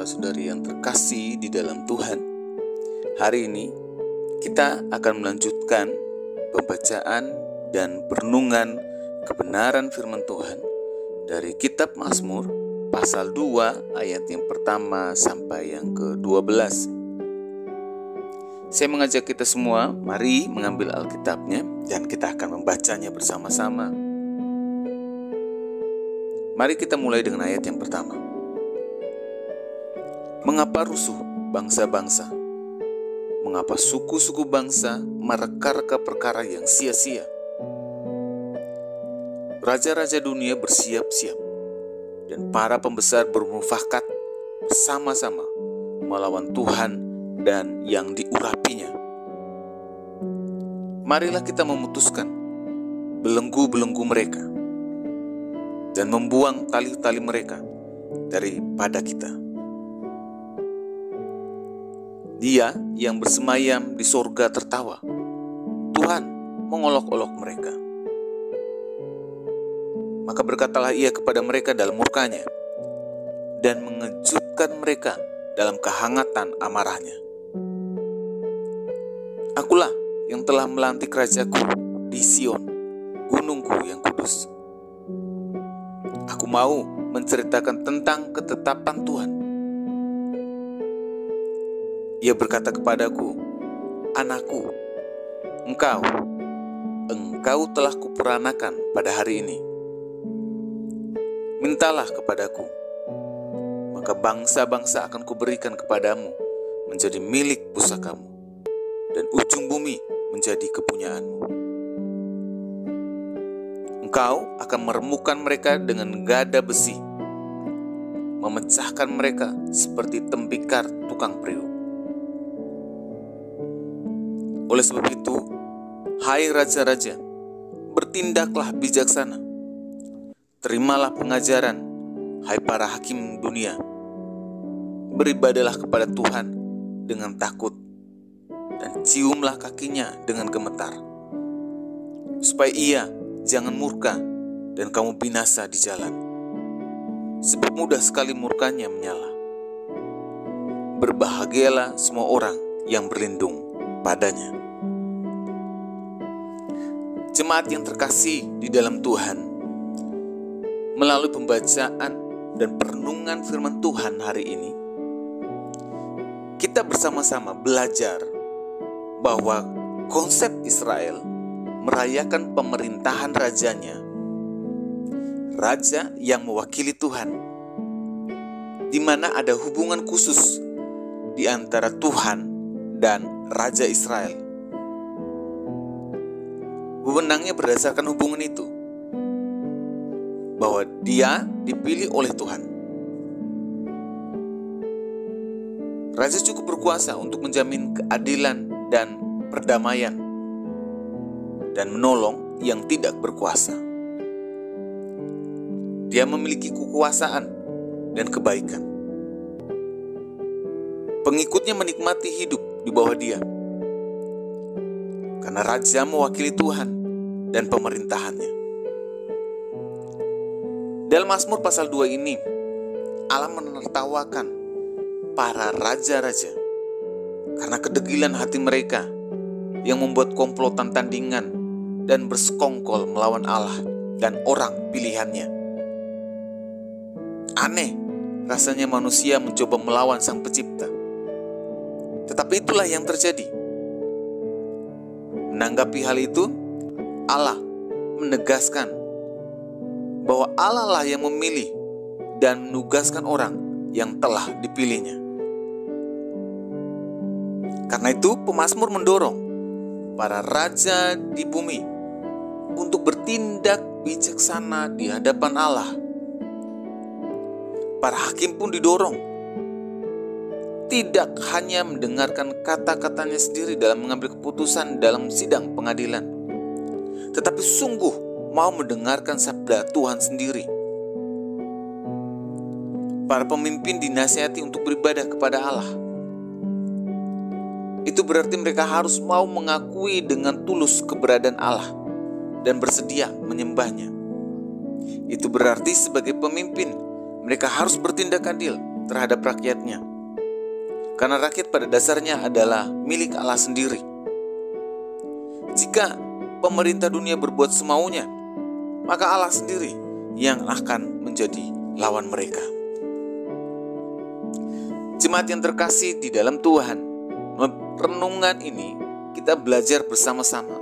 saudara-saudari yang terkasih di dalam Tuhan. Hari ini kita akan melanjutkan pembacaan dan perenungan kebenaran firman Tuhan dari kitab Mazmur pasal 2 ayat yang pertama sampai yang ke-12. Saya mengajak kita semua, mari mengambil Alkitabnya dan kita akan membacanya bersama-sama. Mari kita mulai dengan ayat yang pertama. Mengapa rusuh bangsa-bangsa? Mengapa suku-suku bangsa mereka-reka perkara yang sia-sia? Raja-raja dunia bersiap-siap dan para pembesar bermufakat bersama-sama melawan Tuhan dan yang diurapinya. Marilah kita memutuskan belenggu-belenggu mereka dan membuang tali-tali mereka daripada kita. Dia yang bersemayam di sorga tertawa. Tuhan mengolok-olok mereka. Maka berkatalah ia kepada mereka dalam murkanya dan mengejutkan mereka dalam kehangatan amarahnya. Akulah yang telah melantik rajaku di Sion, gunungku yang kudus. Aku mau menceritakan tentang ketetapan Tuhan. Ia berkata kepadaku, anakku, engkau telah kuperanakan pada hari ini. Mintalah kepadaku, maka bangsa-bangsa akan kuberikan kepadamu menjadi milik pusakamu, dan ujung bumi menjadi kepunyaanmu. Engkau akan meremukkan mereka dengan gada besi, memecahkan mereka seperti tembikar tukang periuk. Oleh sebab itu, hai raja-raja, bertindaklah bijaksana. Terimalah pengajaran, hai para hakim dunia. Beribadalah kepada Tuhan dengan takut, dan ciumlah kakinya dengan gemetar, supaya ia jangan murka dan kamu binasa di jalan. Sebab mudah sekali murkanya menyala. Berbahagialah semua orang yang berlindung padanya. Jemaat yang terkasih di dalam Tuhan, melalui pembacaan dan perenungan firman Tuhan hari ini, kita bersama-sama belajar bahwa konsep Israel merayakan pemerintahan rajanya, raja yang mewakili Tuhan, di mana ada hubungan khusus di antara Tuhan dan Raja Israel. Wewenangnya berdasarkan hubungan itu, bahwa dia dipilih oleh Tuhan. Raja cukup berkuasa untuk menjamin keadilan dan perdamaian dan menolong yang tidak berkuasa. Dia memiliki kekuasaan dan kebaikan. Pengikutnya menikmati hidup di bawah dia, karena raja mewakili Tuhan dan pemerintahannya. Dalam Mazmur pasal 2 ini, Allah menertawakan para raja-raja karena kedegilan hati mereka yang membuat komplotan tandingan dan bersekongkol melawan Allah dan orang pilihannya. Aneh rasanya manusia mencoba melawan Sang Pencipta. Tetapi itulah yang terjadi. Menanggapi hal itu, Allah menegaskan bahwa Allah lah yang memilih dan menugaskan orang yang telah dipilihnya. Karena itu, pemazmur mendorong para raja di bumi untuk bertindak bijaksana di hadapan Allah. Para hakim pun didorong tidak hanya mendengarkan kata-katanya sendiri dalam mengambil keputusan dalam sidang pengadilan, tetapi sungguh mau mendengarkan sabda Tuhan sendiri. Para pemimpin dinasihati untuk beribadah kepada Allah. Itu berarti mereka harus mau mengakui dengan tulus keberadaan Allah dan bersedia menyembahnya. Itu berarti sebagai pemimpin mereka harus bertindak adil terhadap rakyatnya. Karena rakyat pada dasarnya adalah milik Allah sendiri. Jika pemerintah dunia berbuat semaunya, maka Allah sendiri yang akan menjadi lawan mereka. Jemaat yang terkasih di dalam Tuhan, renungan ini kita belajar bersama-sama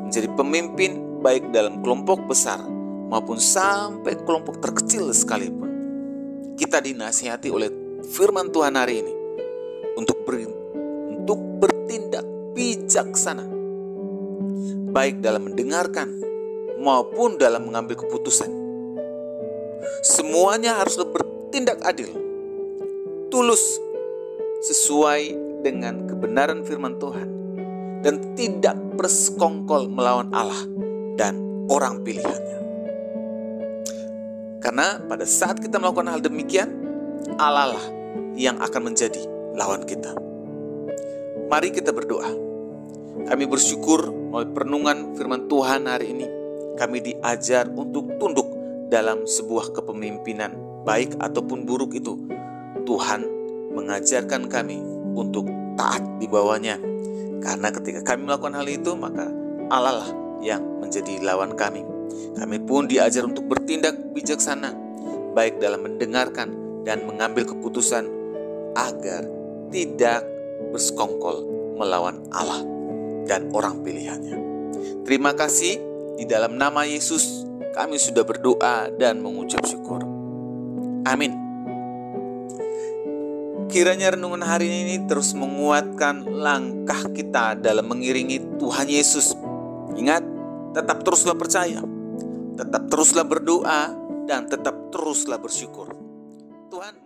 menjadi pemimpin baik dalam kelompok besar maupun sampai kelompok terkecil sekalipun. Kita dinasihati oleh firman Tuhan hari ini untuk bertindak bijaksana, baik dalam mendengarkan maupun dalam mengambil keputusan. Semuanya harus bertindak adil, tulus, sesuai dengan kebenaran firman Tuhan, dan tidak bersekongkol melawan Allah dan orang pilihannya. Karena pada saat kita melakukan hal demikian, Allah lah yang akan menjadi lawan kita. Mari kita berdoa. Kami bersyukur melalui perenungan firman Tuhan hari ini, kami diajar untuk tunduk dalam sebuah kepemimpinan, baik ataupun buruk itu. Tuhan mengajarkan kami untuk taat di bawahnya. Karena ketika kami melakukan hal itu, maka Allah lah yang menjadi lawan kami. Kami pun diajar untuk bertindak bijaksana, baik dalam mendengarkan dan mengambil keputusan, agar tidak bersekongkol melawan Allah dan orang pilihannya. Terima kasih, di dalam nama Yesus kami sudah berdoa dan mengucap syukur. Amin. Kiranya renungan hari ini terus menguatkan langkah kita dalam mengiringi Tuhan Yesus. Ingat, tetap teruslah percaya, tetap teruslah berdoa, dan tetap teruslah bersyukur. Tuhan